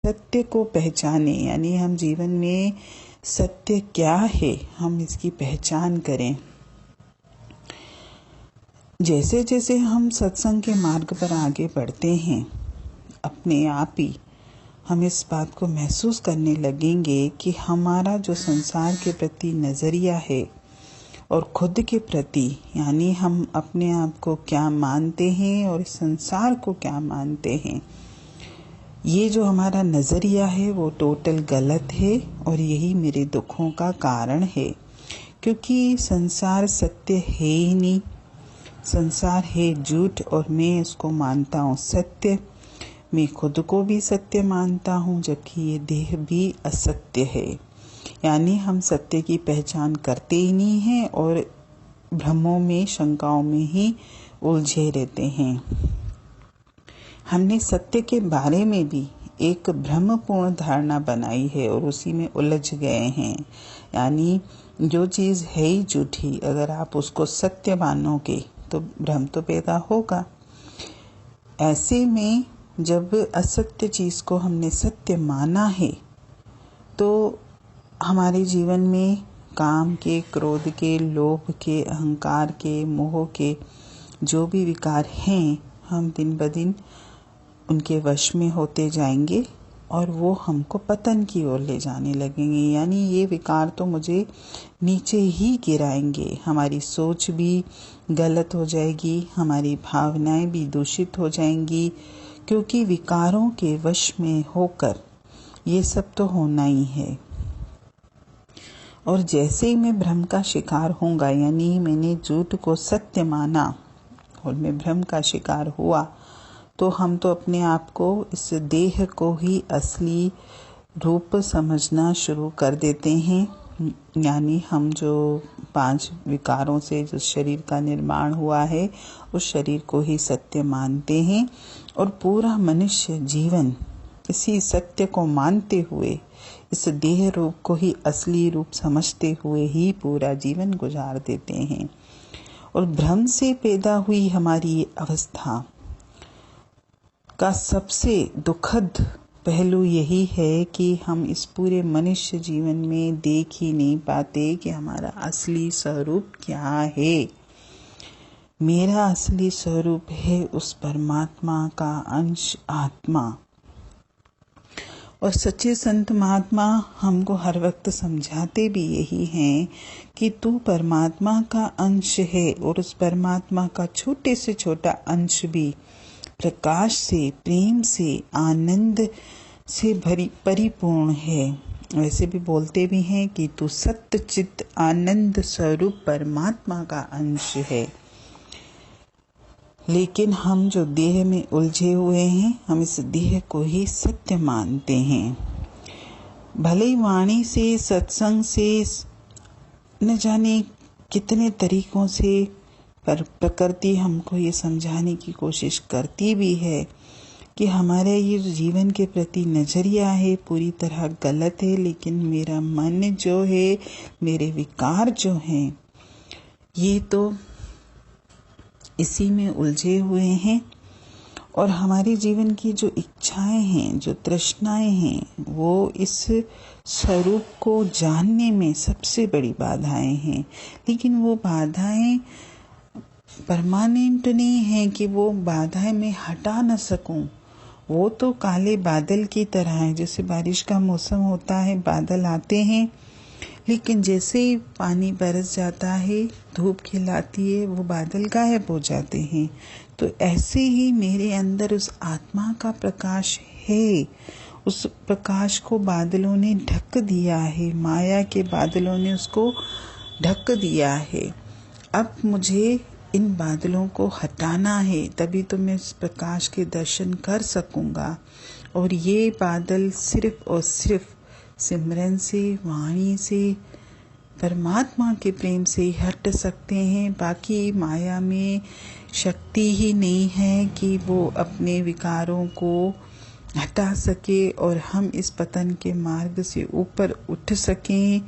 सत्य को पहचाने, यानी हम जीवन में सत्य क्या है हम इसकी पहचान करें। जैसे जैसे हम सत्संग के मार्ग पर आगे बढ़ते हैं, अपने आप ही हम इस बात को महसूस करने लगेंगे कि हमारा जो संसार के प्रति नज़रिया है और खुद के प्रति, यानी हम अपने आप को क्या मानते हैं और इस संसार को क्या मानते हैं, ये जो हमारा नज़रिया है वो टोटल गलत है और यही मेरे दुखों का कारण है। क्योंकि संसार सत्य है ही नहीं, संसार है झूठ और मैं इसको मानता हूँ सत्य। मैं खुद को भी सत्य मानता हूँ, जबकि ये देह भी असत्य है। यानी हम सत्य की पहचान करते ही नहीं हैं और भ्रमों में, शंकाओं में ही उलझे रहते हैं। हमने सत्य के बारे में भी एक भ्रमपूर्ण धारणा बनाई है और उसी में उलझ गए हैं। यानी जो चीज़ है ही झूठी, अगर आप उसको सत्य मानोगे तो भ्रम तो पैदा होगा। ऐसे में जब असत्य चीज़ को हमने सत्य माना है तो हमारे जीवन में काम के, क्रोध के, लोभ के, अहंकार के, मोह के जो भी विकार हैं, हम दिन ब दिन उनके वश में होते जाएंगे और वो हमको पतन की ओर ले जाने लगेंगे। यानी ये विकार तो मुझे नीचे ही गिराएंगे। हमारी सोच भी गलत हो जाएगी, हमारी भावनाएं भी दूषित हो जाएंगी, क्योंकि विकारों के वश में होकर ये सब तो होना ही है। और जैसे ही मैं भ्रम का शिकार होऊंगा, यानी मैंने झूठ को सत्य माना और मैं भ्रम का शिकार हुआ, तो हम तो अपने आप को, इस देह को ही असली रूप समझना शुरू कर देते हैं। यानी हम जो 5 विकारों से जो शरीर का निर्माण हुआ है, उस शरीर को ही सत्य मानते हैं और पूरा मनुष्य जीवन इसी सत्य को मानते हुए, इस देह रूप को ही असली रूप समझते हुए ही पूरा जीवन गुजार देते हैं। और भ्रम से पैदा हुई हमारी अवस्था का सबसे दुखद पहलू यही है कि हम इस पूरे मनुष्य जीवन में देख ही नहीं पाते कि हमारा असली स्वरूप क्या है। मेरा असली स्वरूप है उस परमात्मा का अंश, आत्मा। और सच्चे संत महात्मा हमको हर वक्त समझाते भी यही हैं कि तू परमात्मा का अंश है और उस परमात्मा का छोटे से छोटा अंश भी प्रकाश से, प्रेम से, आनंद से परिपूर्ण है। वैसे भी बोलते भी हैं कि तू सत्य चित्त आनंद स्वरूप परमात्मा का अंश है। लेकिन हम जो देह में उलझे हुए हैं, हम इस देह को ही सत्य मानते हैं। भले ही वाणी से, सत्संग से, न जाने कितने तरीकों से पर प्रकृति हमको ये समझाने की कोशिश करती भी है कि हमारे ये जीवन के प्रति नज़रिया है पूरी तरह गलत है। लेकिन मेरा मन जो है, मेरे विकार जो हैं, ये तो इसी में उलझे हुए हैं। और हमारे जीवन की जो इच्छाएं हैं, जो तृष्णाएं हैं, वो इस स्वरूप को जानने में सबसे बड़ी बाधाएं हैं। लेकिन वो बाधाएं परमानेंट नहीं है कि वो बाधाएं मैं हटा न सकूं। वो तो काले बादल की तरह है। जैसे बारिश का मौसम होता है, बादल आते हैं, लेकिन जैसे ही पानी बरस जाता है, धूप खिलाती है, वो बादल गायब हो जाते हैं। तो ऐसे ही मेरे अंदर उस आत्मा का प्रकाश है। उस प्रकाश को बादलों ने ढक दिया है, माया के बादलों ने उसको ढक दिया है। अब मुझे इन बादलों को हटाना है, तभी तो मैं उस प्रकाश के दर्शन कर सकूंगा। और ये बादल सिर्फ और सिर्फ सिमरन से, वाणी से, परमात्मा के प्रेम से ही हट सकते हैं। बाकी माया में शक्ति ही नहीं है कि वो अपने विकारों को हटा सके और हम इस पतन के मार्ग से ऊपर उठ सकें।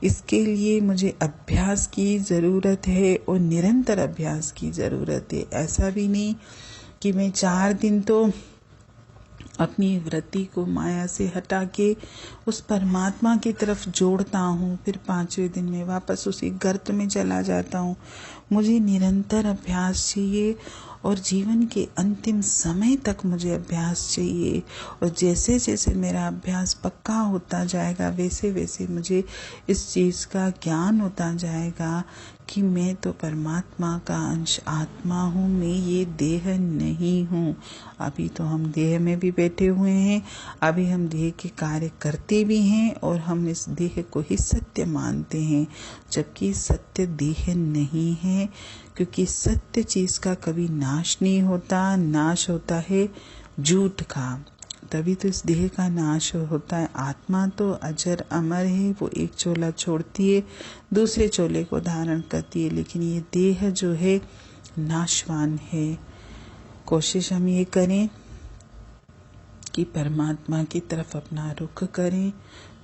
इसके लिए मुझे अभ्यास की ज़रूरत है और निरंतर अभ्यास की ज़रूरत है। ऐसा भी नहीं कि मैं 4 दिन तो अपनी वृत्ति को माया से हटा के उस परमात्मा की तरफ जोड़ता हूँ। फिर 5वें दिन में वापस उसी गर्त में चला जाता हूँ। मुझे निरंतर अभ्यास चाहिए और जीवन के अंतिम समय तक मुझे अभ्यास चाहिए। और जैसे जैसे मेरा अभ्यास पक्का होता जाएगा वैसे वैसे मुझे इस चीज़ का ज्ञान होता जाएगा कि मैं तो परमात्मा का अंश आत्मा हूँ, मैं ये देह नहीं हूँ। अभी तो हम देह में भी बैठे हुए हैं, अभी हम देह के कार्य करते भी हैं और हम इस देह को ही सत्य मानते हैं, जबकि सत्य देह नहीं है। क्योंकि सत्य चीज़ का कभी नाश नहीं होता, नाश होता है झूठ का, तभी तो इस देह का नाश होता है। आत्मा तो अजर अमर है, वो एक चोला छोड़ती है दूसरे चोले को धारण करती है, लेकिन ये देह जो है नाशवान है। कोशिश हम ये करें कि परमात्मा की तरफ अपना रुख करें,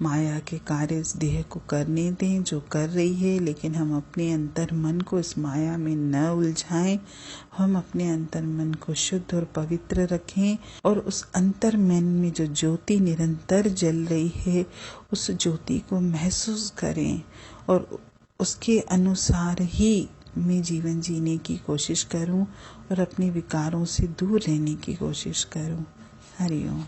माया के कार्य इस देह को करने दें जो कर रही है, लेकिन हम अपने अंतर मन को इस माया में न उलझाएं। हम अपने अंतर मन को शुद्ध और पवित्र रखें और उस अंतर मन में जो ज्योति निरंतर जल रही है उस ज्योति को महसूस करें और उसके अनुसार ही मैं जीवन जीने की कोशिश करूं और अपने विकारों से दूर रहने की कोशिश करूं। हरि ओम।